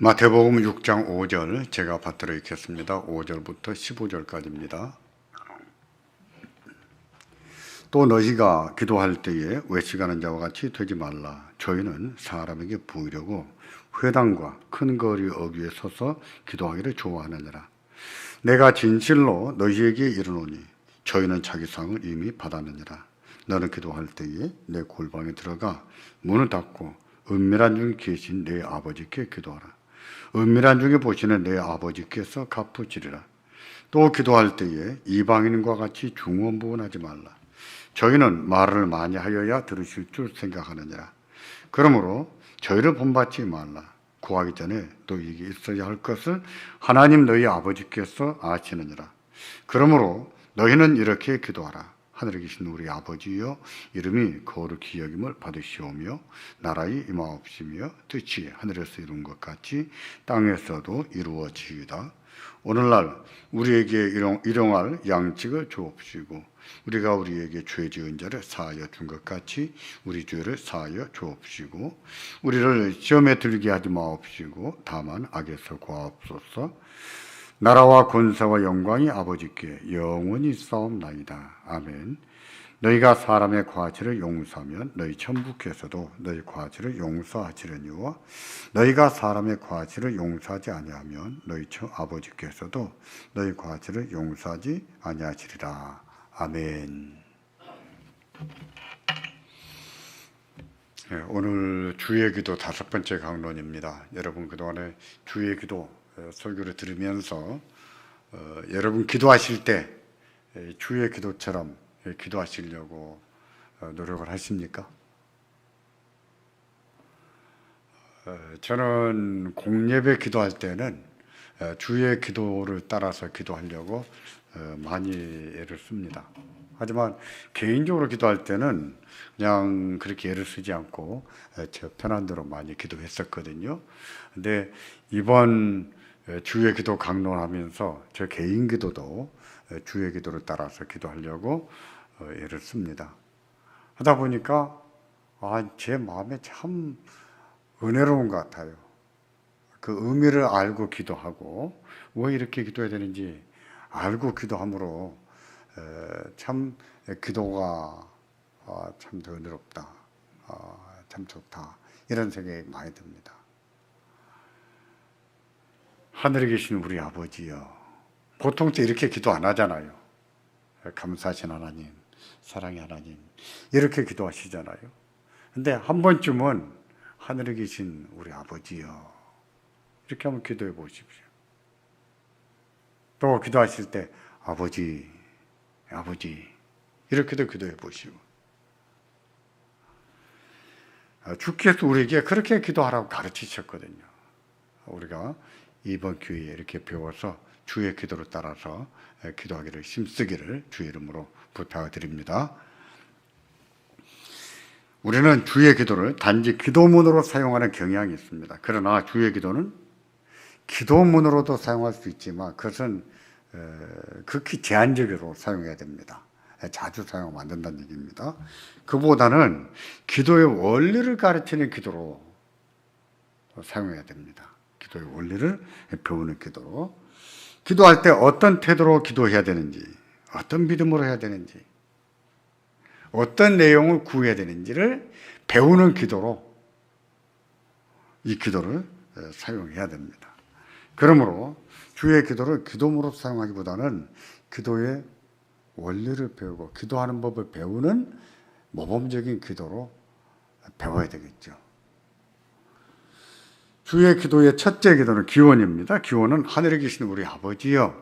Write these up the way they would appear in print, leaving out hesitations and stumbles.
마태복음 6장 5절 제가 받들어 읽겠습니다. 5절부터 15절까지입니다. 또 너희가 기도할 때에 외식하는 자와 같이 되지 말라. 저희는 사람에게 보이려고 회당과 큰 거리 어귀에 서서 기도하기를 좋아하느니라. 내가 진실로 너희에게 이르노니 저희는 자기 상을 이미 받았느니라. 너는 기도할 때에 내 골방에 들어가 문을 닫고 은밀한 중에 계신 내 아버지께 기도하라. 은밀한 중에 보시는 내 아버지께서 갚으시리라. 또 기도할 때에 이방인과 같이 중언부언하지 말라. 저희는 말을 많이 하여야 들으실 줄 생각하느니라. 그러므로 저희를 본받지 말라. 구하기 전에 너희에게 있어야 할 것을 하나님 너희 아버지께서 아시느니라. 그러므로 너희는 이렇게 기도하라. 하늘에 계신 우리 아버지여, 이름이 거룩히 여김을 받으시오며 나라의 임하옵시며 뜻이 하늘에서 이룬 것 같이 땅에서도 이루어지이다. 오늘날 우리에게 일용할 양식을 주옵시고 우리가 우리에게 죄 지은 자를 사하여 준 것 같이 우리 죄를 사하여 주옵시고 우리를 시험에 들게 하지 마옵시고 다만 악에서 구하옵소서. 나라와 권세와 영광이 아버지께 영원히 있사옵나이다. 아멘. 너희가 사람의 과실을 용서하면 너희 천부께서도 너희 과실을 용서하시려니와 너희가 사람의 과실을 용서하지 아니하면 너희 아버지께서도 너희 과실을 용서하지 아니하시리라. 아멘. 오늘 주의 기도 5번째 강론입니다. 여러분 그동안에 주의 기도 설교를 들으면서 여러분 기도하실 때 주의 기도처럼 기도하시려고 노력을 하십니까? 저는 공예배 기도할 때는 주의 기도를 따라서 기도하려고 많이 애를 씁니다. 하지만 개인적으로 기도할 때는 그냥 그렇게 애를 쓰지 않고 제 편한 대로 많이 기도했었거든요. 근데 이번 주의 기도 강론하면서 저 개인 기도도 주의 기도를 따라서 기도하려고 애를 씁니다. 하다 보니까 제 마음에 참 은혜로운 것 같아요. 그 의미를 알고 기도하고 왜 이렇게 기도해야 되는지 알고 기도함으로 참 기도가 참 더 은혜롭다, 참 좋다 이런 생각이 많이 듭니다. 하늘에 계신 우리 아버지여, 보통 때 이렇게 기도 안 하잖아요. 감사하신 하나님, 사랑의 하나님 이렇게 기도하시잖아요. 근데 한 번쯤은 하늘에 계신 우리 아버지여 이렇게 한번 기도해 보십시오. 또 기도하실 때 아버지, 아버지 이렇게도 기도해 보시고 주께서 우리에게 그렇게 기도하라고 가르치셨거든요. 우리가 이번 기회에 이렇게 배워서 주의 기도를 따라서 기도하기를 힘쓰기를 주의 이름으로 부탁드립니다. 우리는 주의 기도를 단지 기도문으로 사용하는 경향이 있습니다. 그러나 주의 기도는 기도문으로도 사용할 수 있지만 그것은 극히 제한적으로 사용해야 됩니다. 자주 사용하면 안 된다는 얘기입니다. 그보다는 기도의 원리를 가르치는 기도로 사용해야 됩니다. 기도의 원리를 배우는 기도로. 기도할 때 어떤 태도로 기도해야 되는지, 어떤 믿음으로 해야 되는지, 어떤 내용을 구해야 되는지를 배우는 기도로 이 기도를 사용해야 됩니다. 그러므로 주의 기도를 기도문으로 사용하기보다는 기도의 원리를 배우고 기도하는 법을 배우는 모범적인 기도로 배워야 되겠죠. 주의 기도의 첫째 기도는 기원입니다. 기원은 하늘에 계신 우리 아버지여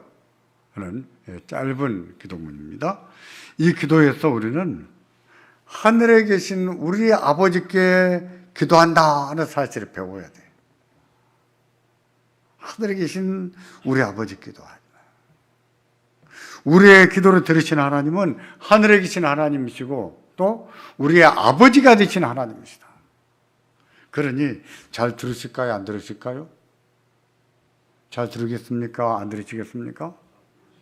하는 짧은 기도문입니다. 이 기도에서 우리는 하늘에 계신 우리 아버지께 기도한다 하는 사실을 배워야 돼요. 하늘에 계신 우리 아버지 기도한다. 우리의 기도를 들으시는 하나님은 하늘에 계신 하나님이시고 또 우리의 아버지가 되신 하나님이시다. 그러니 잘 들으실까요? 안 들으실까요? 잘 들으겠습니까? 안 들으시겠습니까?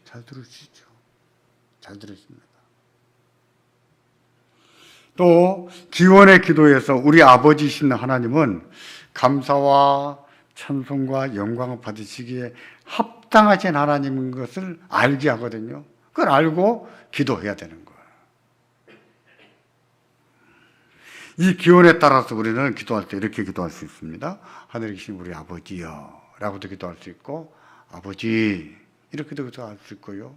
잘 들으시죠. 잘 들으십니다. 또 기원의 기도에서 우리 아버지이신 하나님은 감사와 찬송과 영광을 받으시기에 합당하신 하나님인 것을 알게 하거든요. 그걸 알고 기도해야 되는 거예요. 이 기원에 따라서 우리는 기도할 때 이렇게 기도할 수 있습니다. 하늘에 계신 우리 아버지여 라고도 기도할 수 있고, 아버지 이렇게도 기도할 수 있고요.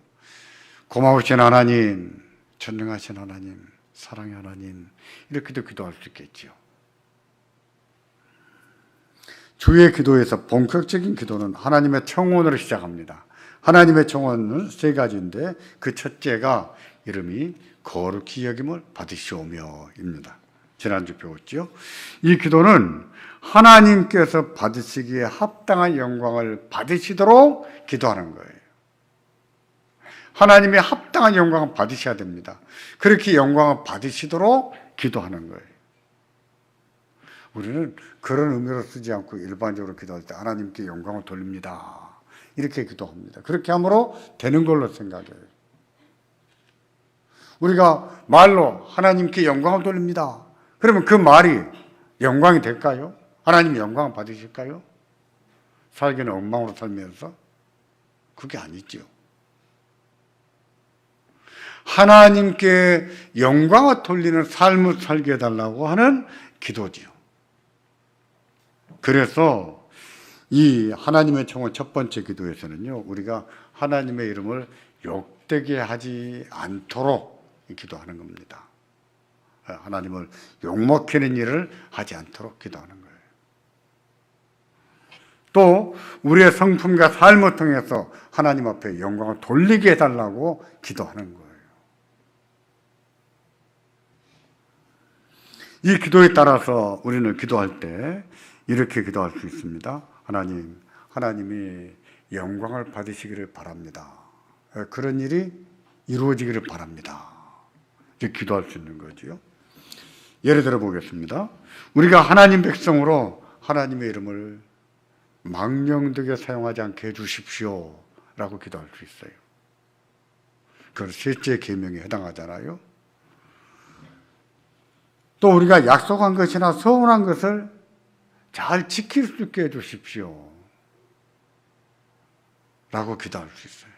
고마우신 하나님, 전능하신 하나님, 사랑의 하나님, 이렇게도 기도할 수 있겠죠. 주의 기도에서 본격적인 기도는 하나님의 청원으로 시작합니다. 하나님의 청원은 세 가지인데 그 첫째가 이름이 거룩히 여김을 받으시오며입니다. 지난주 배웠죠. 이 기도는 하나님께서 받으시기에 합당한 영광을 받으시도록 기도하는 거예요. 하나님이 합당한 영광을 받으셔야 됩니다. 그렇게 영광을 받으시도록 기도하는 거예요. 우리는 그런 의미로 쓰지 않고 일반적으로 기도할 때 하나님께 영광을 돌립니다. 이렇게 기도합니다. 그렇게 함으로 되는 걸로 생각해요. 우리가 말로 하나님께 영광을 돌립니다. 그러면 그 말이 영광이 될까요? 하나님 영광을 받으실까요? 살기는 엉망으로 살면서? 그게 아니죠. 하나님께 영광을 돌리는 삶을 살게 해달라고 하는 기도지요. 그래서 이 하나님의 청원 첫 번째 기도에서는요, 우리가 하나님의 이름을 욕되게 하지 않도록 기도하는 겁니다. 하나님을 욕먹히는 일을 하지 않도록 기도하는 거예요. 또 우리의 성품과 삶을 통해서 하나님 앞에 영광을 돌리게 해달라고 기도하는 거예요. 이 기도에 따라서 우리는 기도할 때 이렇게 기도할 수 있습니다. 하나님이 영광을 받으시기를 바랍니다. 그런 일이 이루어지기를 바랍니다. 이렇게 기도할 수 있는 거죠. 예를 들어 보겠습니다. 우리가 하나님 백성으로 하나님의 이름을 망령되게 사용하지 않게 해주십시오 라고 기도할 수 있어요. 그건 셋째 계명에 해당하잖아요. 또 우리가 약속한 것이나 서운한 것을 잘 지킬 수 있게 해주십시오 라고 기도할 수 있어요.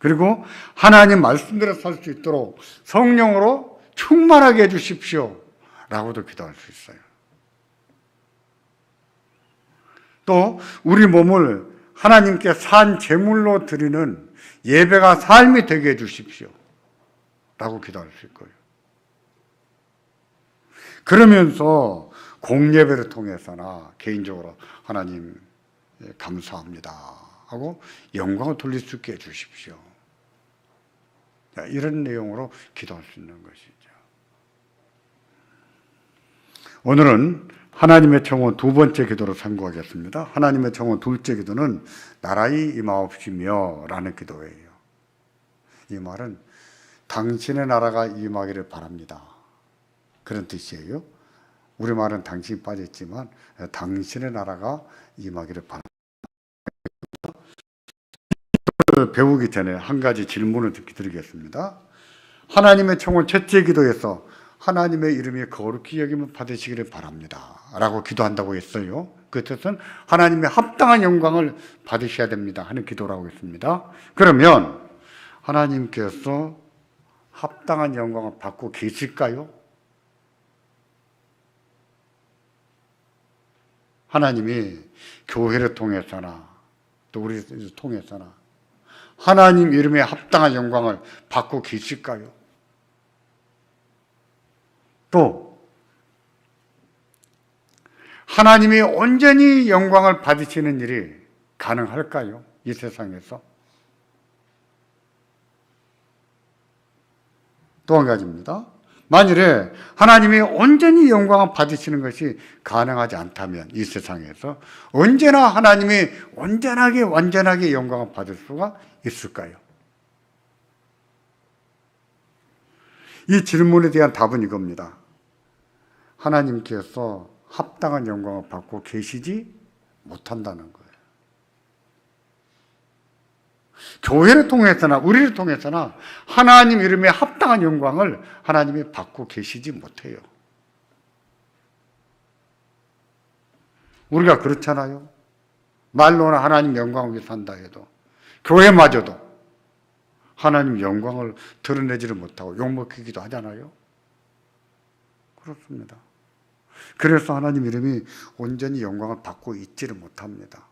그리고 하나님 말씀대로 살 수 있도록 성령으로 충만하게 해주십시오 라고도 기도할 수 있어요. 또 우리 몸을 하나님께 산 제물로 드리는 예배가 삶이 되게 해주십시오 라고 기도할 수 있고요. 그러면서 공예배를 통해서나 개인적으로 하나님 감사합니다 하고 영광을 돌릴 수 있게 해주십시오. 이런 내용으로 기도할 수 있는 것이죠. 오늘은 하나님의 청원 두 번째 기도로 상고하겠습니다. 하나님의 청원 둘째 기도는 나라의 임하옵시며 라는 기도예요. 이 말은 당신의 나라가 임하기를 바랍니다. 그런 뜻이에요. 우리말은 당신이 빠졌지만 당신의 나라가 임하기를 바랍니다. 배우기 전에 한 가지 질문을 드리겠습니다. 하나님의 청원 첫째 기도에서 하나님의 이름이 거룩히 여김을 받으시기를 바랍니다 라고 기도한다고 했어요. 그 뜻은 하나님의 합당한 영광을 받으셔야 됩니다 하는 기도라고 했습니다. 그러면 하나님께서 합당한 영광을 받고 계실까요? 하나님이 교회를 통해서나 또 우리를 통해서나 하나님 이름에 합당한 영광을 받고 계실까요? 또 하나님이 온전히 영광을 받으시는 일이 가능할까요? 이 세상에서? 또 한 가지입니다. 만일에 하나님이 온전히 영광을 받으시는 것이 가능하지 않다면 이 세상에서 언제나 하나님이 온전하게 완전하게 영광을 받을 수가 있을까요? 이 질문에 대한 답은 이겁니다. 하나님께서 합당한 영광을 받고 계시지 못한다는 거예요. 교회를 통해서나 우리를 통해서나 하나님 이름에 합당한 영광을 하나님이 받고 계시지 못해요. 우리가 그렇잖아요. 말로는 하나님 영광을 위해 산다 해도 교회마저도 하나님 영광을 드러내지를 못하고 욕먹히기도 하잖아요. 그렇습니다. 그래서 하나님 이름이 온전히 영광을 받고 있지를 못합니다.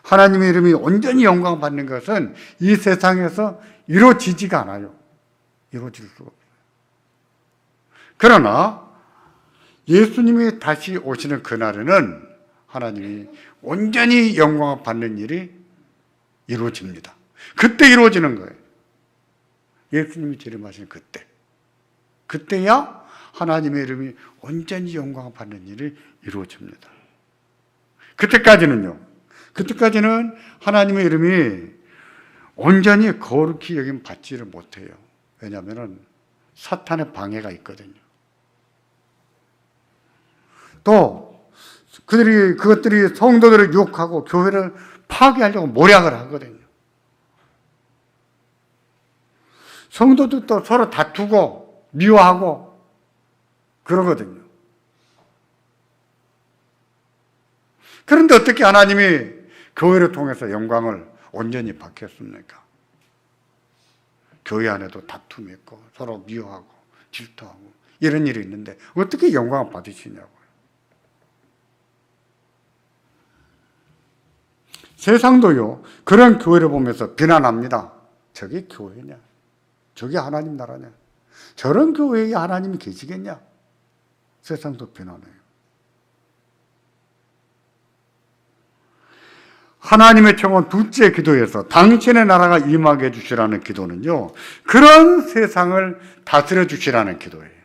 하나님의 이름이 온전히 영광을 받는 것은 이 세상에서 이루어지지가 않아요. 이루어질 수가 없어요. 그러나 예수님이 다시 오시는 그날에는 하나님이 온전히 영광을 받는 일이 이루어집니다. 그때 이루어지는 거예요. 예수님이 재림하시는 그때. 그때야 하나님의 이름이 온전히 영광을 받는 일이 이루어집니다. 그때까지는요. 그때까지는 하나님의 이름이 온전히 거룩히 여김 받지를 못해요. 왜냐하면 사탄의 방해가 있거든요. 또 그것들이 성도들을 유혹하고 교회를 파괴하려고 모략을 하거든요. 성도들도 서로 다투고 미워하고 그러거든요. 그런데 어떻게 하나님이 교회를 통해서 영광을 온전히 받겠습니까? 교회 안에도 다툼이 있고 서로 미워하고 질투하고 이런 일이 있는데 어떻게 영광을 받으시냐고요. 세상도요, 그런 교회를 보면서 비난합니다. 저게 교회냐? 저게 하나님 나라냐? 저런 교회에 하나님이 계시겠냐? 세상도 비난해요. 하나님의 청원 둘째 기도에서 당신의 나라가 임하게 해주시라는 기도는요, 그런 세상을 다스려 주시라는 기도예요.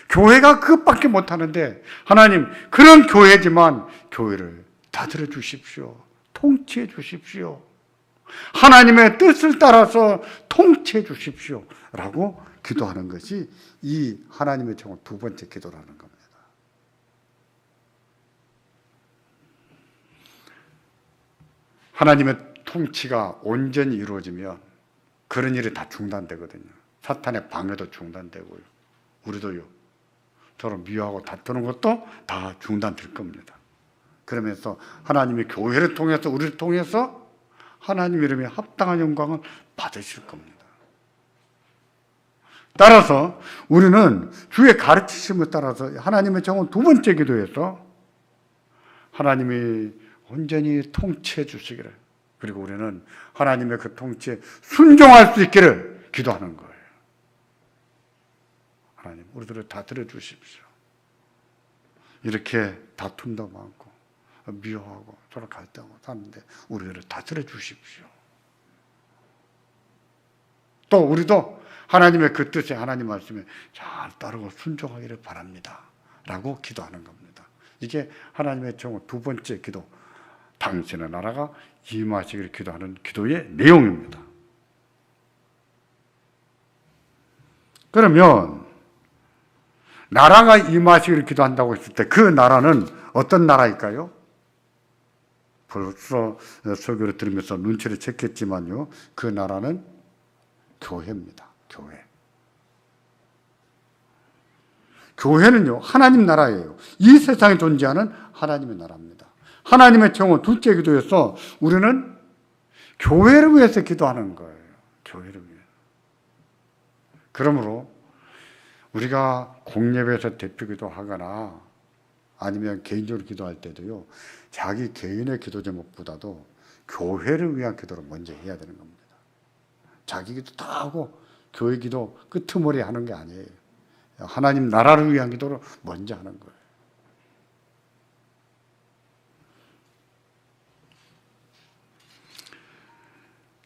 교회가 그것밖에 못하는데 하나님 그런 교회지만 교회를 다스려 주십시오. 통치해 주십시오. 하나님의 뜻을 따라서 통치해 주십시오. 라고 기도하는 것이 이 하나님의 청원 두 번째 기도라는 겁니다. 하나님의 통치가 온전히 이루어지면 그런 일이 다 중단되거든요. 사탄의 방해도 중단되고요. 우리도요. 서로 미워하고 다투는 것도 다 중단될 겁니다. 그러면서 하나님의 교회를 통해서 우리를 통해서 하나님 이름에 합당한 영광을 받으실 겁니다. 따라서 우리는 주의 가르치심을 따라서 하나님의 정원 두 번째 기도에서 하나님이 온전히 통치해 주시기를, 그리고 우리는 하나님의 그 통치에 순종할 수 있기를 기도하는 거예요. 하나님, 우리들을 다스려 주십시오. 이렇게 다툼도 많고 미워하고 서로 갈등하고 사는데 우리들을 다스려 주십시오. 또 우리도 하나님의 그 뜻에, 하나님 말씀에 잘 따르고 순종하기를 바랍니다. 라고 기도하는 겁니다. 이게 하나님의 정오 두 번째 기도, 당신의 나라가 임하시기를 기도하는 기도의 내용입니다. 그러면 나라가 임하시기를 기도한다고 했을 때 그 나라는 어떤 나라일까요? 벌써 설교를 들으면서 눈치를 챘겠지만요, 그 나라는 교회입니다. 교회. 교회는요, 하나님 나라예요. 이 세상에 존재하는 하나님의 나라입니다. 하나님의 청원 둘째 기도에서 우리는 교회를 위해서 기도하는 거예요. 교회를 위해. 그러므로 우리가 공예배에서 대표기도 하거나 아니면 개인적으로 기도할 때도요, 자기 개인의 기도 제목보다도 교회를 위한 기도를 먼저 해야 되는 겁니다. 자기 기도 다 하고 교회 기도 끄트머리 하는 게 아니에요. 하나님 나라를 위한 기도를 먼저 하는 거예요.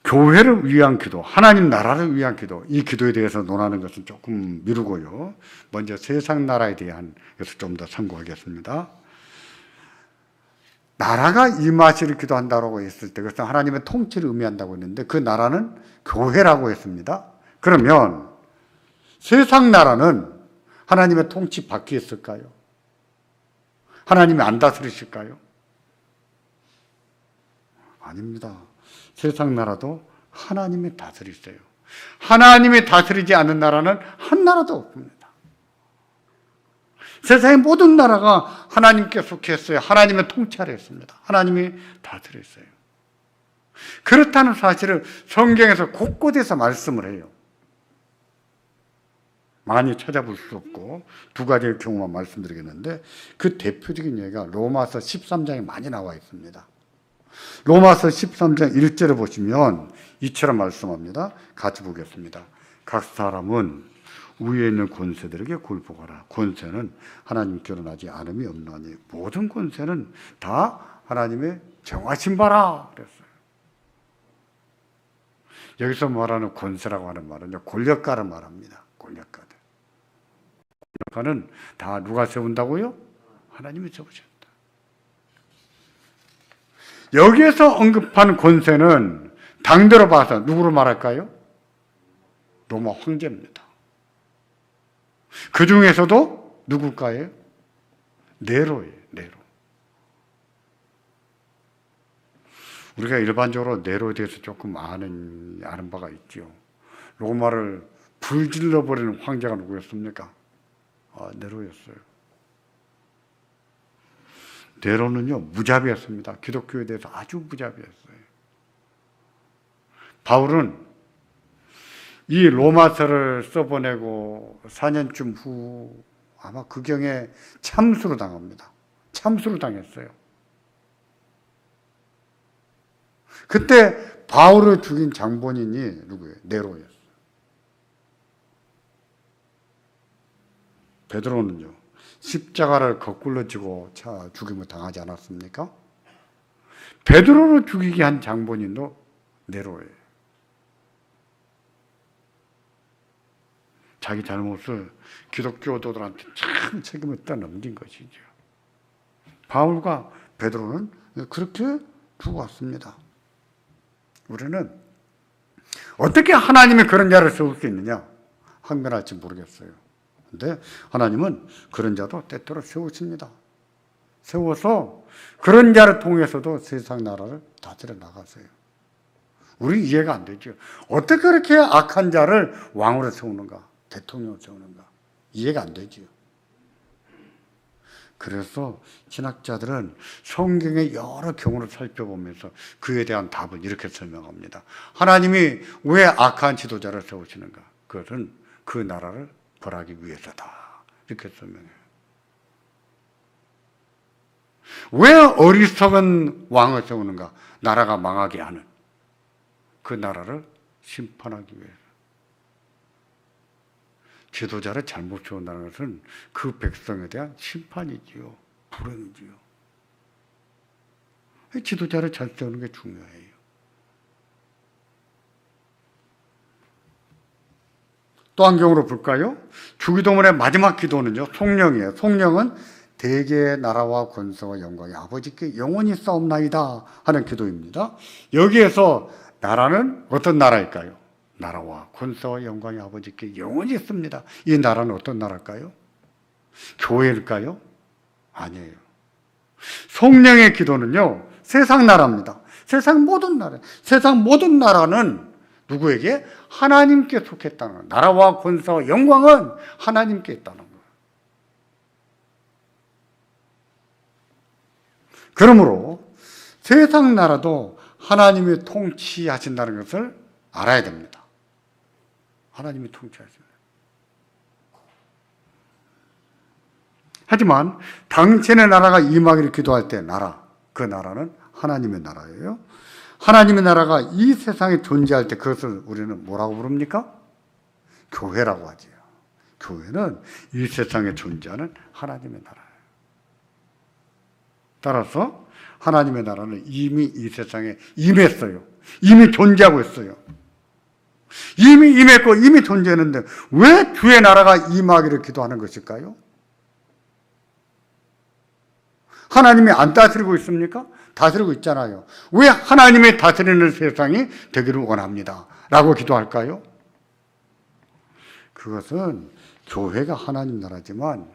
교회를 위한 기도, 하나님 나라를 위한 기도, 이 기도에 대해서 논하는 것은 조금 미루고요. 먼저 세상 나라에 대한 것을 좀 더 참고하겠습니다. 나라가 임하시를 기도한다고 했을 때 그것은 하나님의 통치를 의미한다고 했는데 그 나라는 교회라고 했습니다. 그러면 세상 나라는 하나님의 통치 밖에 있을까요? 하나님이 안 다스리실까요? 아닙니다. 세상 나라도 하나님이 다스리세요. 하나님이 다스리지 않는 나라는 한 나라도 없습니다. 세상의 모든 나라가 하나님께 속했어요. 하나님의 통치하려 했습니다. 하나님이 다스렸어요. 그렇다는 사실을 성경에서 곳곳에서 말씀을 해요. 많이 찾아볼 수 없고 두 가지의 경우만 말씀드리겠는데, 그 대표적인 예가 로마서 13장에 많이 나와 있습니다. 로마서 13장 1절을 보시면 이처럼 말씀합니다. 같이 보겠습니다. 각 사람은 위에 있는 권세들에게 굴복하라. 권세는 하나님께로 나지 않음이 없나니 모든 권세는 다 하나님의 정하신 바라 그랬어요. 여기서 말하는 권세라고 하는 말은요, 권력가를 말합니다. 권력가들. 권력가는 다 누가 세운다고요? 하나님이 세우셨다. 여기에서 언급한 권세는 당대로 봐서 누구로 말할까요? 로마 황제입니다. 그 중에서도 누굴까요? 네로예요. 네로. 우리가 일반적으로 네로에 대해서 조금 아는 바가 있죠. 로마를 불질러버리는 황제가 누구였습니까? 네로였어요. 네로는요, 무자비했습니다. 기독교에 대해서 아주 무자비했어요. 바울은 이 로마서를 써보내고 4년쯤 후 아마 그 경에 참수로 당합니다. 참수로 당했어요. 그때 바울을 죽인 장본인이 누구예요? 네로였어요. 베드로는요, 십자가를 거꾸로 지고 죽임을 당하지 않았습니까? 베드로를 죽이게 한 장본인도 네로예요. 자기 잘못을 기독교도들한테 참 책임을 떠넘긴 것이죠. 바울과 베드로는 그렇게 두고 왔습니다. 우리는 어떻게 하나님이 그런 자를 세울 수 있느냐? 항변할지 모르겠어요. 그런데 하나님은 그런 자도 때때로 세우십니다. 세워서 그런 자를 통해서도 세상 나라를 다스려 나가세요. 우리 이해가 안 되죠. 어떻게 그렇게 악한 자를 왕으로 세우는가? 대통령을 세우는가? 이해가 안 되죠. 그래서 신학자들은 성경의 여러 경우를 살펴보면서 그에 대한 답을 이렇게 설명합니다. 하나님이 왜 악한 지도자를 세우시는가? 그것은 그 나라를 벌하기 위해서다. 이렇게 설명해요. 왜 어리석은 왕을 세우는가? 나라가 망하게 하는, 그 나라를 심판하기 위해서. 지도자를 잘못 세운다는 것은 그 백성에 대한 심판이지요. 불행이지요. 지도자를 잘 세우는 게 중요해요. 또 한 경우로 볼까요? 주기도문의 마지막 기도는요, 송령이에요. 송령은 대개의 나라와 권세와 영광이 아버지께 영원히 싸움나이다 하는 기도입니다. 여기에서 나라는 어떤 나라일까요? 나라와 권세와 영광이 아버지께 영원히 있습니다. 이 나라는 어떤 나라일까요? 교회일까요? 아니에요. 성령의 기도는요, 세상 나라입니다. 세상 모든 나라. 세상 모든 나라는 누구에게? 하나님께 속했다는 거예요. 나라와 권세와 영광은 하나님께 있다는 거예요. 그러므로 세상 나라도 하나님이 통치하신다는 것을 알아야 됩니다. 하나님이 통치하십니다. 하지만 당신의 나라가 임하기를 기도할 때 그 나라는 하나님의 나라예요. 하나님의 나라가 이 세상에 존재할 때 그것을 우리는 뭐라고 부릅니까? 교회라고 하지요. 교회는 이 세상에 존재하는 하나님의 나라예요. 따라서 하나님의 나라는 이미 이 세상에 임했어요. 이미 존재하고 있어요. 이미 임했고 이미 존재했는데 왜 주의 나라가 임하기를 기도하는 것일까요? 하나님이 안 다스리고 있습니까? 다스리고 있잖아요. 왜 하나님의 다스리는 세상이 되기를 원합니다. 라고 기도할까요? 그것은 교회가 하나님 나라지만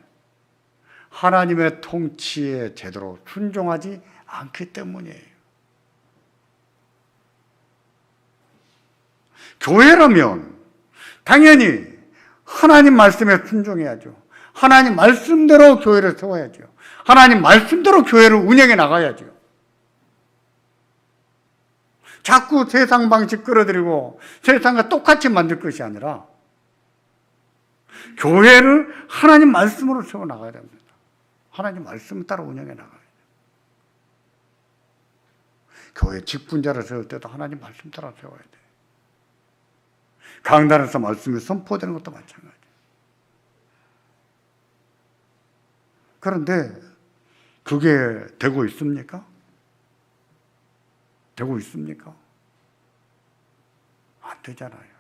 하나님의 통치에 제대로 순종하지 않기 때문이에요. 교회라면 당연히 하나님 말씀에 순종해야죠. 하나님 말씀대로 교회를 세워야죠. 하나님 말씀대로 교회를 운영해 나가야죠. 자꾸 세상 방식 끌어들이고 세상과 똑같이 만들 것이 아니라 교회를 하나님 말씀으로 세워 나가야 됩니다. 하나님 말씀 따라 운영해 나가야 돼요. 교회 직분자를 세울 때도 하나님 말씀 따라 세워야 돼요. 강단에서 말씀이 선포되는 것도 마찬가지예요. 그런데 그게 되고 있습니까? 되고 있습니까? 안 되잖아요.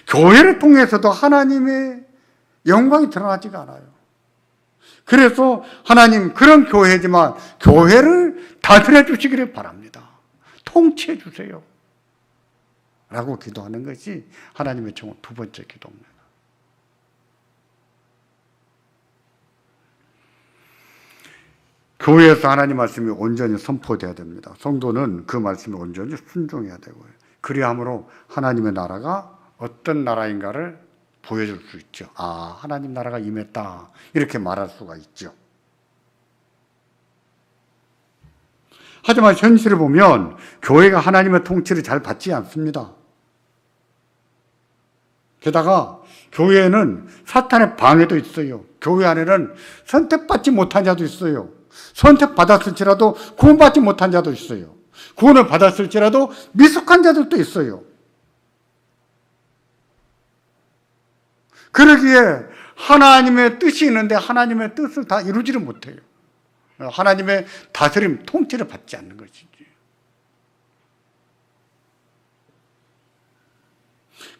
교회를 통해서도 하나님의 영광이 드러나지가 않아요. 그래서 하나님 그런 교회지만 교회를 다스려 주시기를 바랍니다. 통치해 주세요. 라고 기도하는 것이 하나님의 청원 두 번째 기도입니다. 교회에서 하나님 말씀이 온전히 선포되어야 됩니다. 성도는 그 말씀에 온전히 순종해야 되고요. 그리함으로 하나님의 나라가 어떤 나라인가를 보여줄 수 있죠. 아, 하나님 나라가 임했다. 이렇게 말할 수가 있죠. 하지만 현실을 보면 교회가 하나님의 통치를 잘 받지 않습니다. 게다가 교회에는 사탄의 방해도 있어요. 교회 안에는 선택받지 못한 자도 있어요. 선택받았을지라도 구원받지 못한 자도 있어요. 구원을 받았을지라도 미숙한 자들도 있어요. 그러기에 하나님의 뜻이 있는데 하나님의 뜻을 다 이루지를 못해요. 하나님의 다스림, 통치를 받지 않는 것이지.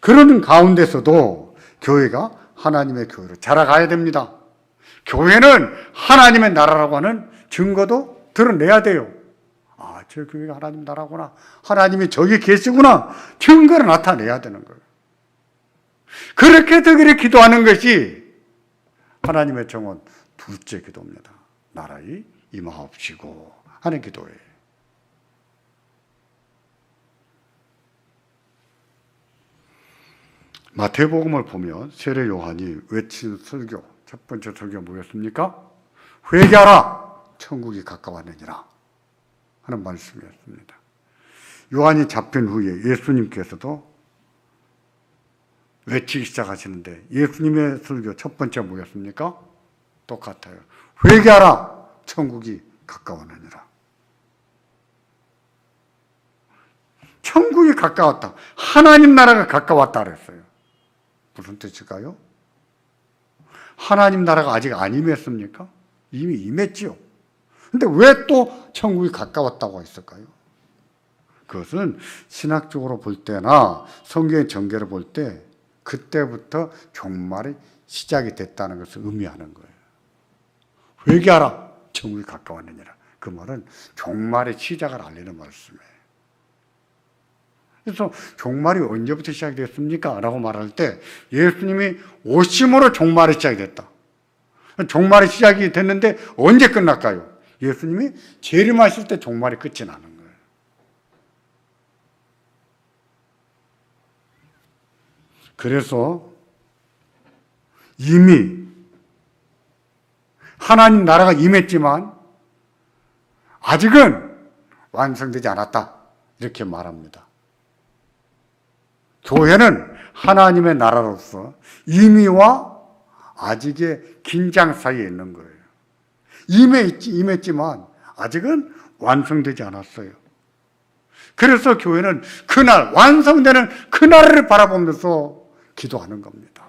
그러는 가운데서도 교회가 하나님의 교회로 자라가야 됩니다. 교회는 하나님의 나라라고 하는 증거도 드러내야 돼요. 아, 저 교회가 하나님 나라구나. 하나님이 저기 계시구나. 증거를 나타내야 되는 거예요. 그렇게 되기를 기도하는 것이 하나님의 정원 둘째 기도입니다. 나라의 임하옵시고 하는 기도예요. 마태복음을 보면 세례 요한이 외친 설교, 첫 번째 설교가 뭐였습니까? 회개하라, 천국이 가까웠느니라 하는 말씀이었습니다. 요한이 잡힌 후에 예수님께서도 외치기 시작하시는데 예수님의 설교 첫 번째 뭐였습니까? 똑같아요. 회개하라, 천국이 가까웠느니라. 천국이 가까웠다. 하나님 나라가 가까웠다 그랬어요. 무슨 뜻일까요? 하나님 나라가 아직 안 임했습니까? 이미 임했지요. 근데 왜 또 천국이 가까웠다고 했을까요? 그것은 신학적으로 볼 때나 성경의 전개를 볼 때 그때부터 종말이 시작이 됐다는 것을 의미하는 거예요. 회개하라, 천국이 가까웠느니라. 그 말은 종말의 시작을 알리는 말씀이에요. 그래서 종말이 언제부터 시작이 됐습니까? 라고 말할 때 예수님이 오심으로 종말이 시작이 됐다. 종말이 시작이 됐는데 언제 끝날까요? 예수님이 재림하실 때 종말이 끝이 나는 거예요. 그래서 이미 하나님 나라가 임했지만 아직은 완성되지 않았다. 이렇게 말합니다. 교회는 하나님의 나라로서 임의와 아직의 긴장 사이에 있는 거예요. 임했지만 아직은 완성되지 않았어요. 그래서 교회는 그날, 완성되는 그날을 바라보면서 기도하는 겁니다.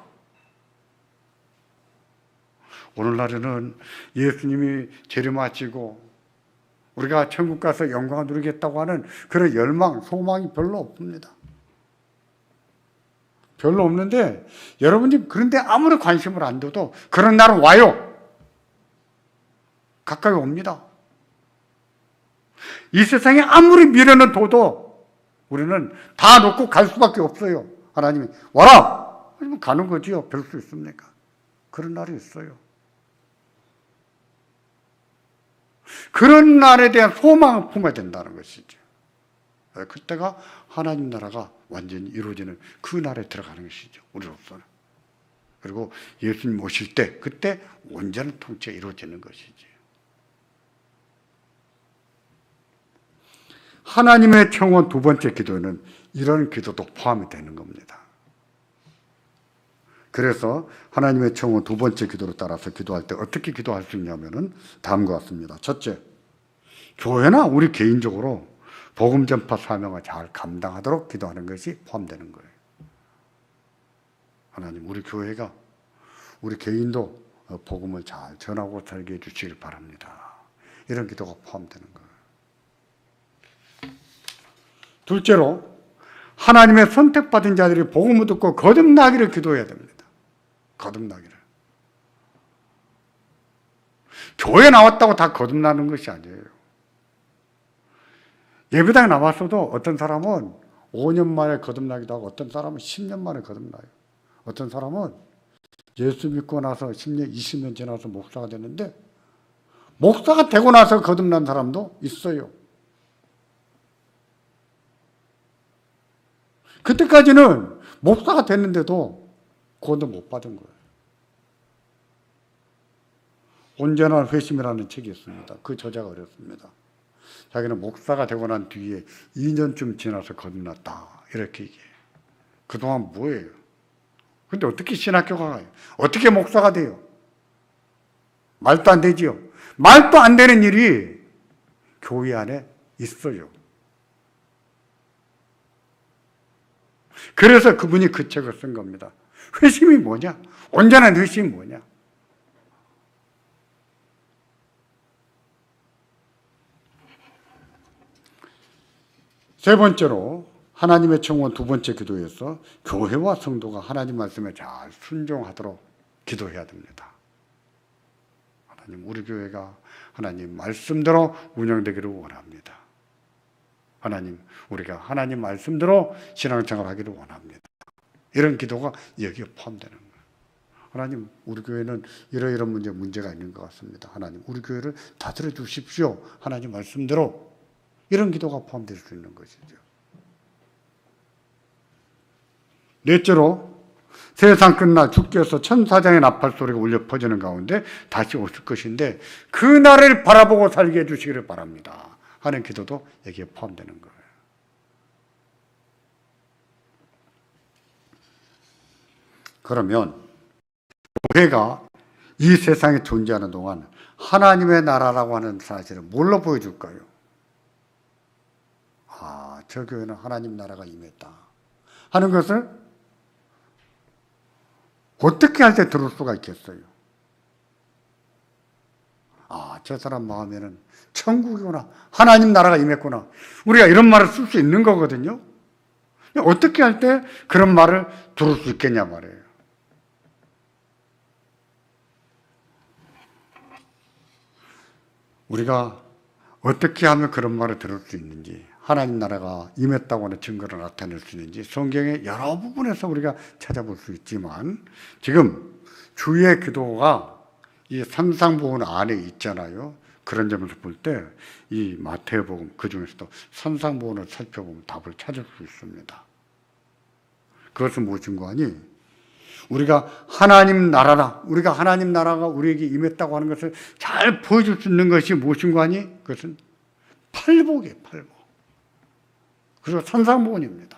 오늘날에는 예수님이 재림하시고 우리가 천국 가서 영광을 누리겠다고 하는 그런 열망, 소망이 별로 없습니다. 별로 없는데 여러분이 그런데 아무리 관심을 안 둬도 그런 날은 와요. 가까이 옵니다. 이 세상에 아무리 미련을 둬도 우리는 다 놓고 갈 수밖에 없어요. 하나님이 와라! 하면 가는 거지요. 별 수 있습니까? 그런 날이 있어요. 그런 날에 대한 소망을 품어야 된다는 것이죠. 그때가 하나님 나라가 완전히 이루어지는 그 날에 들어가는 것이죠. 우리로서는. 그리고 예수님 오실 때 그때 온전한 통치가 이루어지는 것이지. 하나님의 청원 두 번째 기도는 이런 기도도 포함이 되는 겁니다. 그래서 하나님의 청원 두 번째 기도로 따라서 기도할 때 어떻게 기도할 수 있냐면은 다음과 같습니다. 첫째, 교회나 우리 개인적으로 복음 전파 사명을 잘 감당하도록 기도하는 것이 포함되는 거예요. 하나님, 우리 교회가, 우리 개인도 복음을 잘 전하고 살게 해주시길 바랍니다. 이런 기도가 포함되는 거예요. 둘째로, 하나님의 선택받은 자들이 복음을 듣고 거듭나기를 기도해야 됩니다. 거듭나기를. 교회 나왔다고 다 거듭나는 것이 아니에요. 예배당에 나왔어도 어떤 사람은 5년 만에 거듭나기도 하고 어떤 사람은 10년 만에 거듭나요. 어떤 사람은 예수 믿고 나서 10년, 20년 지나서 목사가 됐는데 목사가 되고 나서 거듭난 사람도 있어요. 그때까지는 목사가 됐는데도 구원도 못 받은 거예요. 온전한 회심이라는 책이 있습니다. 그 저자가 어렵습니다. 자기는 목사가 되고 난 뒤에 2년쯤 지나서 거듭났다. 이렇게 얘기해요. 그동안 뭐예요? 근데 어떻게 신학교가 가요? 어떻게 목사가 돼요? 말도 안 되지요. 말도 안 되는 일이 교회 안에 있어요. 그래서 그분이 그 책을 쓴 겁니다. 회심이 뭐냐? 온전한 회심이 뭐냐? 세 번째로 하나님의 청원 두 번째 기도에서 교회와 성도가 하나님 말씀에 잘 순종하도록 기도해야 됩니다. 하나님, 우리 교회가 하나님 말씀대로 운영되기를 원합니다. 하나님, 우리가 하나님 말씀대로 신앙생활 하기를 원합니다. 이런 기도가 여기에 포함되는 거예요. 하나님, 우리 교회는 이러이런 문제가 있는 것 같습니다. 하나님, 우리 교회를 다스려 주십시오. 하나님 말씀대로. 이런 기도가 포함될 수 있는 것이죠. 넷째로, 세상 끝나 주께서 천사장의 나팔 소리가 울려 퍼지는 가운데 다시 오실 것인데 그 날을 바라보고 살게 해주시기를 바랍니다. 하는 기도도 여기에 포함되는 거예요. 그러면 교회가 이 세상에 존재하는 동안 하나님의 나라라고 하는 사실을 뭘로 보여줄까요? 아, 저 교회는 하나님 나라가 임했다 하는 것을 어떻게 할 때 들을 수가 있겠어요? 아, 저 사람 마음에는 천국이구나, 하나님 나라가 임했구나, 우리가 이런 말을 쓸 수 있는 거거든요. 어떻게 할 때 그런 말을 들을 수 있겠냐 말이에요. 우리가 어떻게 하면 그런 말을 들을 수 있는지, 하나님 나라가 임했다고 하는 증거를 나타낼 수 있는지 성경의 여러 부분에서 우리가 찾아볼 수 있지만 지금 주의 기도가 이 산상복음 안에 있잖아요. 그런 점에서 볼 때 이 마태복음 그 중에서도 산상복음을 살펴보면 답을 찾을 수 있습니다. 그것은 무엇인가 하니 우리가 하나님 나라라, 우리가 하나님 나라가 우리에게 임했다고 하는 것을 잘 보여줄 수 있는 것이 무엇인가 하니 그것은 팔복이에요. 팔복. 그리고 산상복음입니다.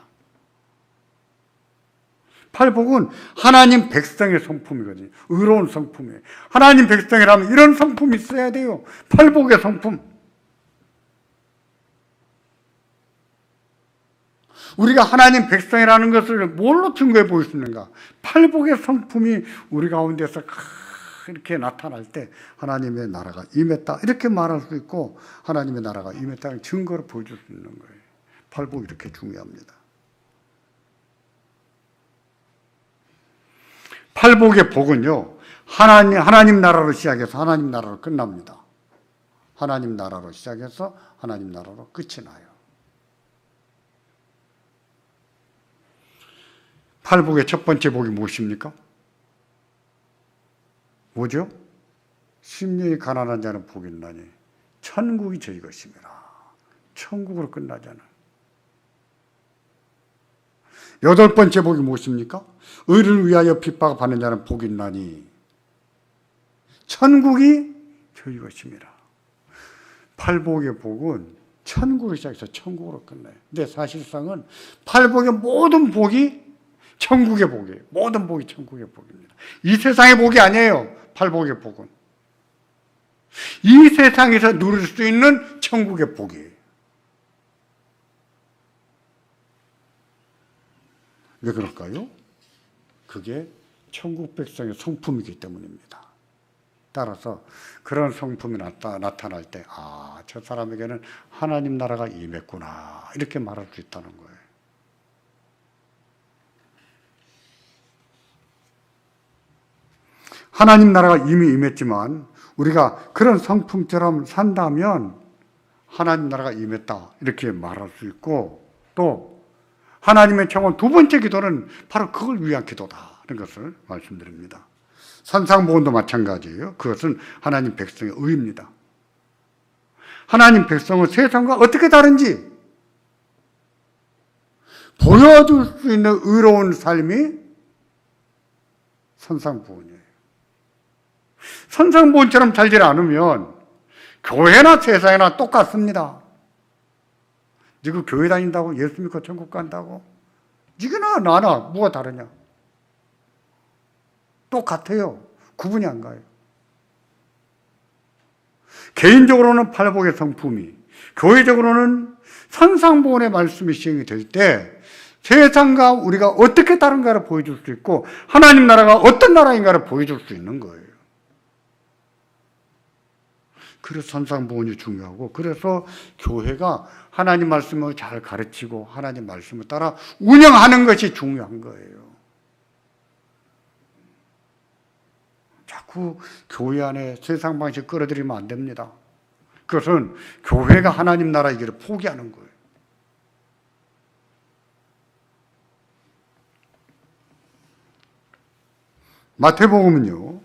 팔복은 하나님 백성의 성품이거든요. 의로운 성품이에요. 하나님 백성이라면 이런 성품이 있어야 돼요. 팔복의 성품. 우리가 하나님 백성이라는 것을 뭘로 증거해 보일 수 있는가? 팔복의 성품이 우리 가운데서 이렇게 나타날 때 하나님의 나라가 임했다 이렇게 말할 수 있고, 하나님의 나라가 임했다는 증거를 보여줄 수 있는 거예요. 팔복이 이렇게 중요합니다. 팔복의 복은요, 하나님 나라로 시작해서 하나님 나라로 끝납니다. 하나님 나라로 시작해서 하나님 나라로 끝이 나요. 팔복의 첫 번째 복이 무엇입니까? 뭐죠? 심령이 가난한 자는 복이 있나니 천국이 저희 것입니다. 천국으로 끝나잖아. 여덟 번째 복이 무엇입니까? 의를 위하여 핍박받는 자는 복이 있나니 천국이 저희 것입니다. 팔복의 복은 천국으로 시작해서 천국으로 끝나요. 근데 사실상은 팔복의 모든 복이 천국의 복이에요. 모든 복이 천국의 복입니다. 이 세상의 복이 아니에요. 팔복의 복은. 이 세상에서 누릴 수 있는 천국의 복이에요. 왜 그럴까요? 그게 천국 백성의 성품이기 때문입니다. 따라서 그런 성품이 나타날 때, 아, 저 사람에게는 하나님 나라가 임했구나, 이렇게 말할 수 있다는 거예요. 하나님 나라가 이미 임했지만 우리가 그런 성품처럼 산다면 하나님 나라가 임했다, 이렇게 말할 수 있고, 또 하나님의 청원 두 번째 기도는 바로 그걸 위한 기도다, 이런 것을 말씀드립니다. 산상보훈도 마찬가지예요. 그것은 하나님 백성의 의입니다. 하나님 백성은 세상과 어떻게 다른지 보여줄 수 있는 의로운 삶이 산상보훈이에요. 산상보훈처럼 살지 않으면 교회나 세상이나 똑같습니다. 네가 교회 다닌다고 예수 믿고 천국 간다고? 네가 나나 뭐가 다르냐? 똑같아요. 구분이 안 가요. 개인적으로는 팔복의 성품이, 교회적으로는 산상보훈의 말씀이 시행이 될 때 세상과 우리가 어떻게 다른가를 보여줄 수 있고 하나님 나라가 어떤 나라인가를 보여줄 수 있는 거예요. 그래서 산상보훈이 중요하고, 그래서 교회가 하나님 말씀을 잘 가르치고 하나님 말씀을 따라 운영하는 것이 중요한 거예요. 자꾸 교회 안에 세상 방식 끌어들이면 안 됩니다. 그것은 교회가 하나님 나라이기를 포기하는 거예요. 마태복음은요,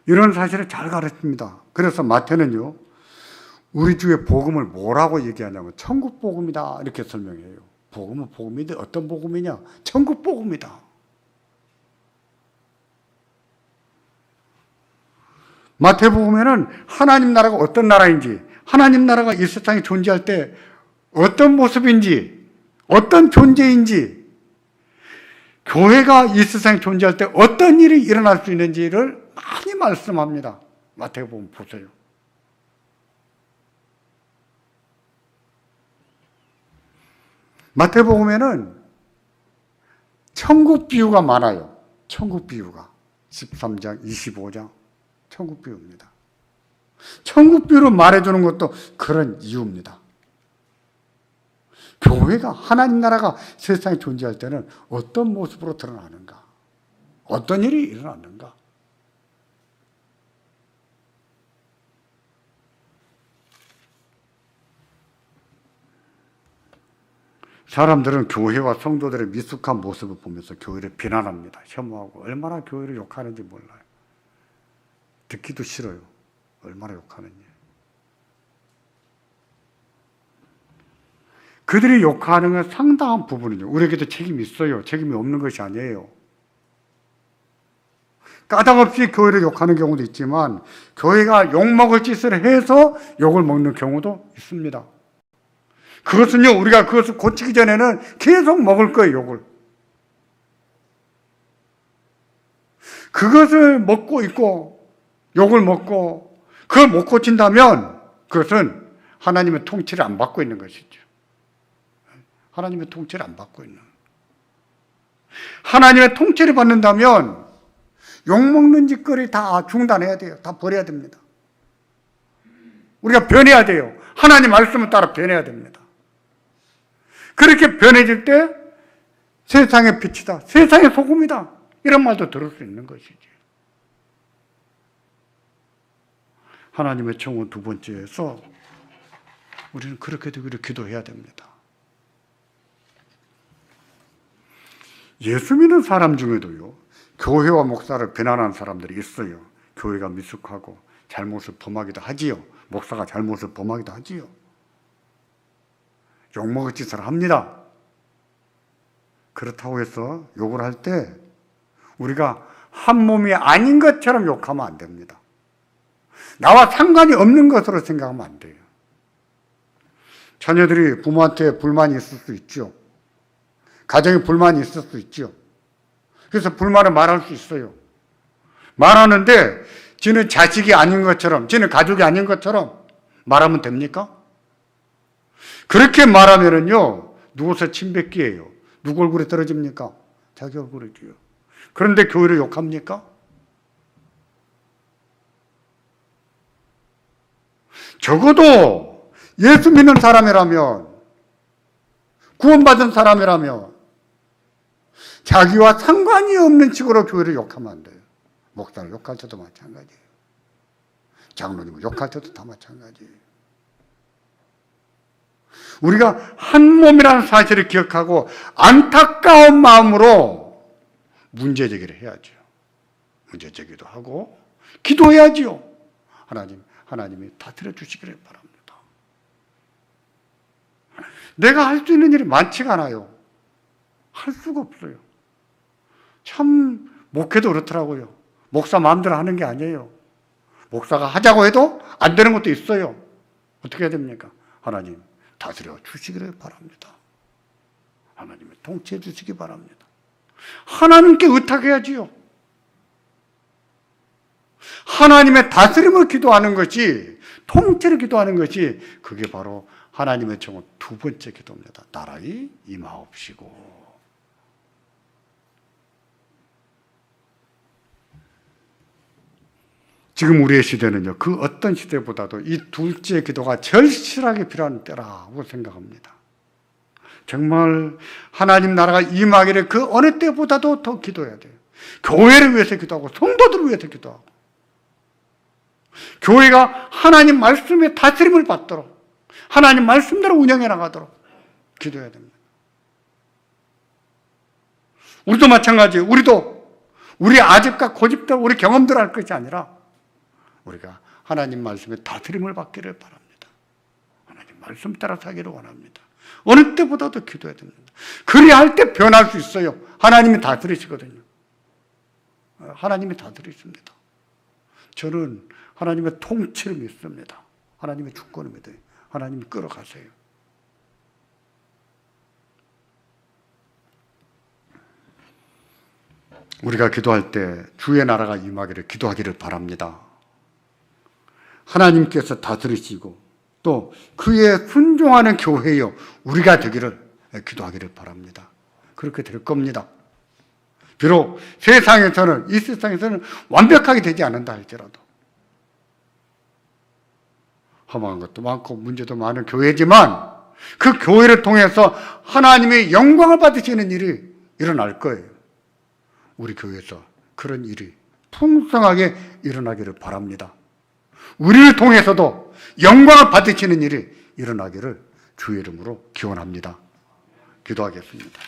이런 사실을 잘 가르칩니다. 그래서 마태는요, 우리 주의 복음을 뭐라고 얘기하냐면 천국 복음이다, 이렇게 설명해요. 복음은 복음인데 어떤 복음이냐? 천국 복음이다. 마태복음에는 하나님 나라가 어떤 나라인지, 하나님 나라가 이 세상에 존재할 때 어떤 모습인지, 어떤 존재인지, 교회가 이 세상에 존재할 때 어떤 일이 일어날 수 있는지를 많이 말씀합니다. 마태복음 보세요. 마태복음에는 천국 비유가 많아요. 천국 비유가 13장, 25장 천국 비유입니다. 천국 비유로 말해주는 것도 그런 이유입니다. 교회가, 하나님 나라가 세상에 존재할 때는 어떤 모습으로 드러나는가? 어떤 일이 일어났는가? 사람들은 교회와 성도들의 미숙한 모습을 보면서 교회를 비난합니다. 혐오하고, 얼마나 교회를 욕하는지 몰라요. 듣기도 싫어요. 얼마나 욕하는지. 그들이 욕하는 건 상당한 부분은요, 우리에게도 책임이 있어요. 책임이 없는 것이 아니에요. 까닭없이 교회를 욕하는 경우도 있지만 교회가 욕먹을 짓을 해서 욕을 먹는 경우도 있습니다. 그것은요, 우리가 그것을 고치기 전에는 계속 먹을 거예요, 욕을. 그것을 먹고 있고 욕을 먹고 그걸 못 고친다면 그것은 하나님의 통치를 안 받고 있는 것이죠. 하나님의 통치를 안 받고 있는. 하나님의 통치를 받는다면 욕먹는 짓거리 다 중단해야 돼요. 다 버려야 됩니다. 우리가 변해야 돼요. 하나님 말씀을 따라 변해야 됩니다. 그렇게 변해질 때 세상의 빛이다, 세상의 소금이다, 이런 말도 들을 수 있는 것이지. 하나님의 청원 두 번째에서 우리는 그렇게 되기를 기도해야 됩니다. 예수 믿는 사람 중에도요, 교회와 목사를 비난하는 사람들이 있어요. 교회가 미숙하고 잘못을 범하기도 하지요. 목사가 잘못을 범하기도 하지요. 욕먹을 짓을 합니다. 그렇다고 해서 욕을 할 때 우리가 한 몸이 아닌 것처럼 욕하면 안 됩니다. 나와 상관이 없는 것으로 생각하면 안 돼요. 자녀들이 부모한테 불만이 있을 수 있죠. 가정에 불만이 있을 수 있죠. 그래서 불만을 말할 수 있어요. 말하는데 지는 자식이 아닌 것처럼, 지는 가족이 아닌 것처럼 말하면 됩니까? 그렇게 말하면은요, 누워서 침뱉기예요. 누구 얼굴에 떨어집니까? 자기 얼굴이지요. 그런데 교회를 욕합니까? 적어도 예수 믿는 사람이라면, 구원받은 사람이라면 자기와 상관이 없는 식으로 교회를 욕하면 안 돼요. 목사를 욕할 때도 마찬가지예요. 장로님을 욕할 때도 다 마찬가지예요. 우리가 한 몸이라는 사실을 기억하고 안타까운 마음으로 문제제기를 해야죠. 문제제기도 하고 기도해야지요. 하나님이 다스려 주시기를 바랍니다. 내가 할 수 있는 일이 많지가 않아요. 할 수가 없어요. 참 목회도 그렇더라고요. 목사 마음대로 하는 게 아니에요. 목사가 하자고 해도 안 되는 것도 있어요. 어떻게 해야 됩니까? 하나님 다스려 주시기를 바랍니다. 하나님이 통치해 주시기 바랍니다. 하나님께 의탁해야지요. 하나님의 다스림을 기도하는 것이, 통치를 기도하는 것이, 그게 바로 하나님의 정원 두 번째 기도입니다. 나라의 임하옵시고. 지금 우리의 시대는요, 그 어떤 시대보다도 이 둘째 기도가 절실하게 필요한 때라고 생각합니다. 정말 하나님 나라가 임하기를 그 어느 때보다도 더 기도해야 돼요. 교회를 위해서 기도하고 성도들을 위해서 기도하고 교회가 하나님 말씀의 다스림을 받도록 하나님 말씀대로 운영해 나가도록 기도해야 됩니다. 우리도 마찬가지예요. 우리 아집과 고집대로 우리 경험대로 할 것이 아니라 우리가 하나님 말씀의 다스림을 받기를 바랍니다. 하나님 말씀 따라 살기를 원합니다. 어느 때보다도 기도해야 됩니다. 그래야 할 때 변할 수 있어요. 하나님이 다스리시거든요. 하나님이 다스리십니다. 저는 하나님의 통치를 믿습니다. 하나님의 주권을 믿어요. 하나님이 끌어가세요. 우리가 기도할 때 주의 나라가 임하기를 기도하기를 바랍니다. 하나님께서 다스리시고 또 그에 순종하는 교회요 우리가 되기를 기도하기를 바랍니다. 그렇게 될 겁니다. 비록 이 세상에서는 완벽하게 되지 않는다 할지라도 험한 것도 많고 문제도 많은 교회지만 그 교회를 통해서 하나님의 영광을 받으시는 일이 일어날 거예요. 우리 교회에서 그런 일이 풍성하게 일어나기를 바랍니다. 우리를 통해서도 영광을 받으시는 일이 일어나기를 주의 이름으로 기원합니다. 기도하겠습니다.